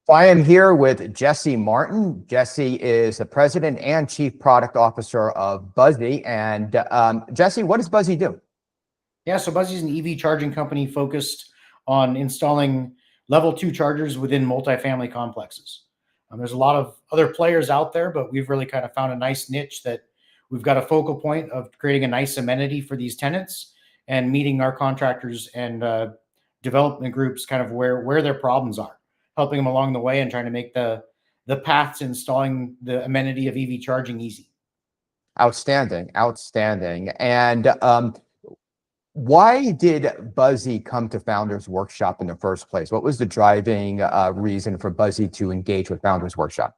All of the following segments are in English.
I am here with Jesse Martin. Jesse is the president and chief product officer of Buzze. And Jesse, what does Buzze do? Yeah, so Buzze is an EV charging company focused on installing level 2 chargers within multifamily complexes. There's a lot of other players out there, but we've really kind of found a nice niche that we've got a focal point of creating a nice amenity for these tenants and meeting our contractors and development groups kind of where their problems are, helping them along the way and trying to make the path to installing the amenity of EV charging easy. Outstanding, outstanding. And why did Buzze come to Founders Workshop in the first place? What was the driving reason for Buzze to engage with Founders Workshop?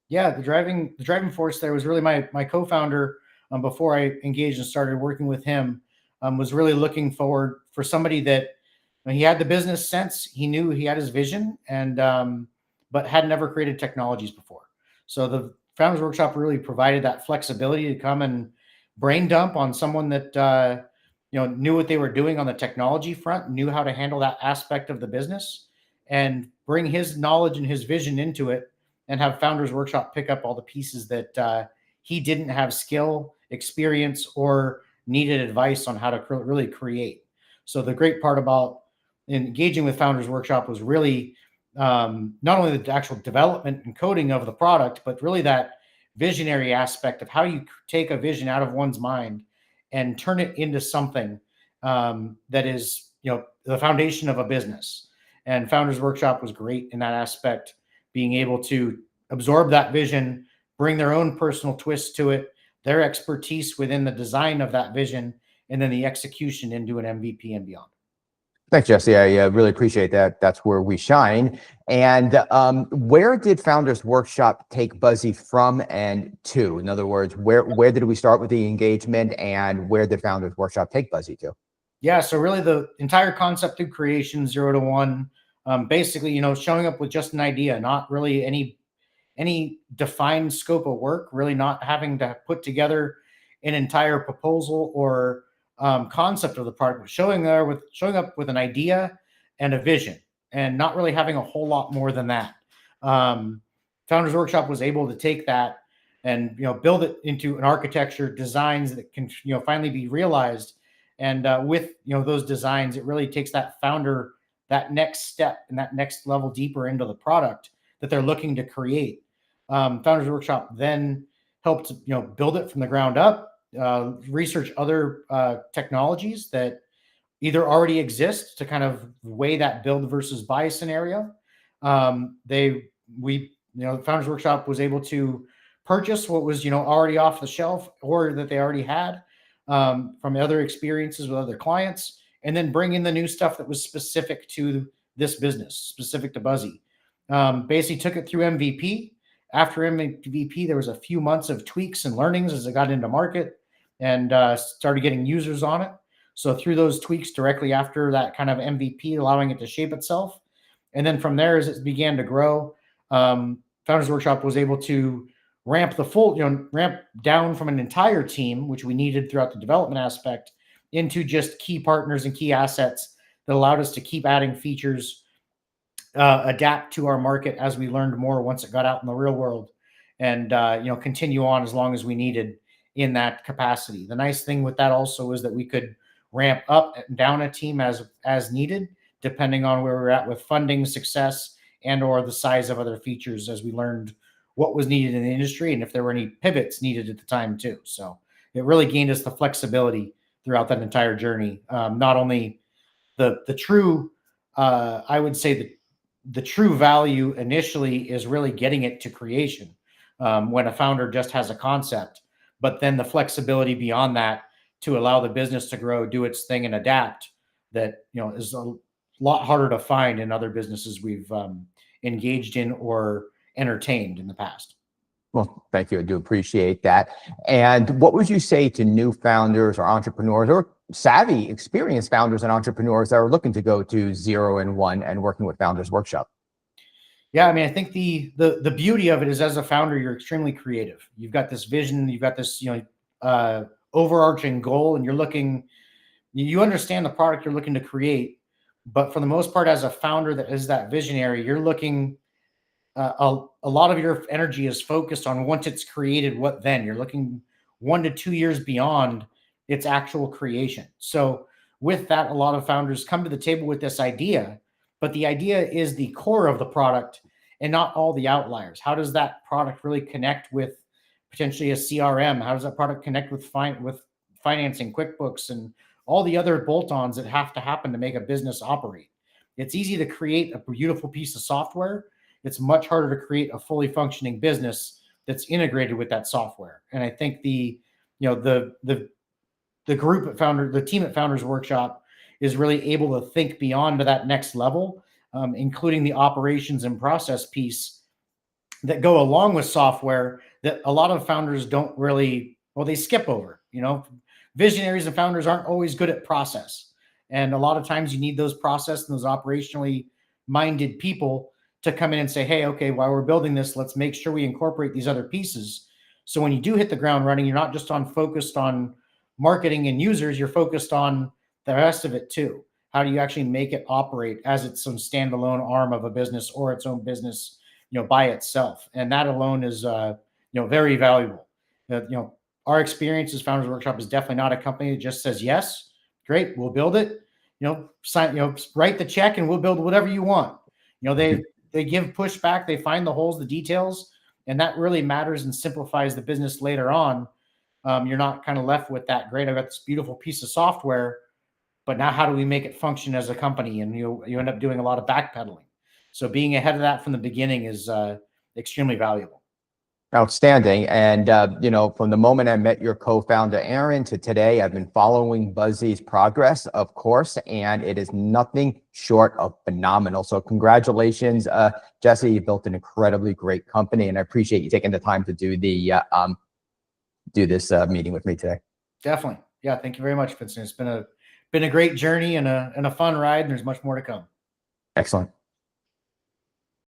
Yeah, the driving force there was really my co-founder. Before I engaged and started working with him, was really looking forward for somebody that he had the business sense. He knew he had his vision, and but had never created technologies before. So the Founders Workshop really provided that flexibility to come and brain dump on someone that knew what they were doing on the technology front, knew how to handle that aspect of the business, and bring his knowledge and his vision into it, and have Founders Workshop pick up all the pieces that he didn't have skill, experience, or needed advice on how to really create. So the great part about engaging with Founders Workshop was really not only the actual development and coding of the product, but really that visionary aspect of how you take a vision out of one's mind and turn it into something that is, the foundation of a business. And Founders Workshop was great in that aspect, being able to absorb that vision, bring their own personal twist to it, their expertise within the design of that vision, and then the execution into an MVP and beyond. Thanks, Jesse. I really appreciate that. That's where we shine. And where did Founders Workshop take Buzze from and to? In other words, where did we start with the engagement, and where did Founders Workshop take Buzze to? Yeah, so really the entire concept of creation, 0 to 1, basically, showing up with just an idea, not really any defined scope of work, really not having to put together an entire proposal or concept of the product, but showing up with an idea and a vision, and not really having a whole lot more than that. Founders Workshop was able to take that and build it into an architecture, designs that can finally be realized. And with those designs, it really takes that founder that next step and that next level deeper into the product that they're looking to create. Founders Workshop then helped build it from the ground up, research other technologies that either already exist to kind of weigh that build versus buy scenario. Founders Workshop was able to purchase what was already off the shelf or that they already had from other experiences with other clients, and then bring in the new stuff that was specific to this business, specific to Buzze. Basically took it through MVP. After MVP, there was a few months of tweaks and learnings as it got into market and started getting users on it. So through those tweaks directly after that kind of MVP, allowing it to shape itself. And then from there, as it began to grow, Founders Workshop was able to ramp down from an entire team, which we needed throughout the development aspect, into just key partners and key assets that allowed us to keep adding features, adapt to our market as we learned more once it got out in the real world, and continue on as long as we needed in that capacity. The nice thing with that also is that we could ramp up and down a team as needed, depending on where we're at with funding, success, and or the size of other features, as we learned what was needed in the industry and if there were any pivots needed at the time too. So it really gained us the flexibility throughout that entire journey. Not only the true, I would say the true value initially is really getting it to creation when a founder just has a concept, but then the flexibility beyond that to allow the business to grow, do its thing, and adapt, that is a lot harder to find in other businesses we've engaged in or entertained in the past. Well, thank you. I do appreciate that. And what would you say to new founders or entrepreneurs or savvy, experienced founders and entrepreneurs that are looking to go to 0 and 1 and working with Founders Workshop? Yeah, I mean, I think the beauty of it is, as a founder, you're extremely creative. You've got this vision, you've got this overarching goal, and you understand the product you're looking to create. But for the most part, as a founder that is that visionary, you're looking a lot of your energy is focused on once it's created, what then? You're looking 1 to 2 years beyond its actual creation. So with that, a lot of founders come to the table with this idea, but the idea is the core of the product and not all the outliers. How does that product really connect with potentially a CRM? How does that product connect with financing, QuickBooks, and all the other bolt-ons that have to happen to make a business operate? It's easy to create a beautiful piece of software. It's much harder to create a fully functioning business that's integrated with that software. And I think the group at the team at Founders Workshop is really able to think beyond to that next level, including the operations and process piece that go along with software that a lot of founders don't really, well, they skip over. Visionaries and founders aren't always good at process. And a lot of times you need those process and those operationally minded people to come in and say, hey, okay, while we're building this, let's make sure we incorporate these other pieces. So when you do hit the ground running, you're not just focused on marketing and users, you're focused on the rest of it too. How do you actually make it operate as it's some standalone arm of a business or its own business, by itself? And that alone is, very valuable. Our experience as Founders Workshop is definitely not a company that just says, yes, great, we'll build it, sign, write the check and we'll build whatever you want. They give pushback, they find the holes, the details, and that really matters and simplifies the business later on. You're not kind of left with that, great, I've got this beautiful piece of software, but now how do we make it function as a company? And you end up doing a lot of backpedaling. So being ahead of that from the beginning is extremely valuable. Outstanding. And, from the moment I met your co-founder, Aaron, to today, I've been following Buzze's progress, of course, and it is nothing short of phenomenal. So congratulations, Jesse. You built an incredibly great company, and I appreciate you taking the time to do this meeting with me today. Definitely. Yeah. Thank you very much, Vincent. It's been a great journey and a fun ride, and there's much more to come. Excellent.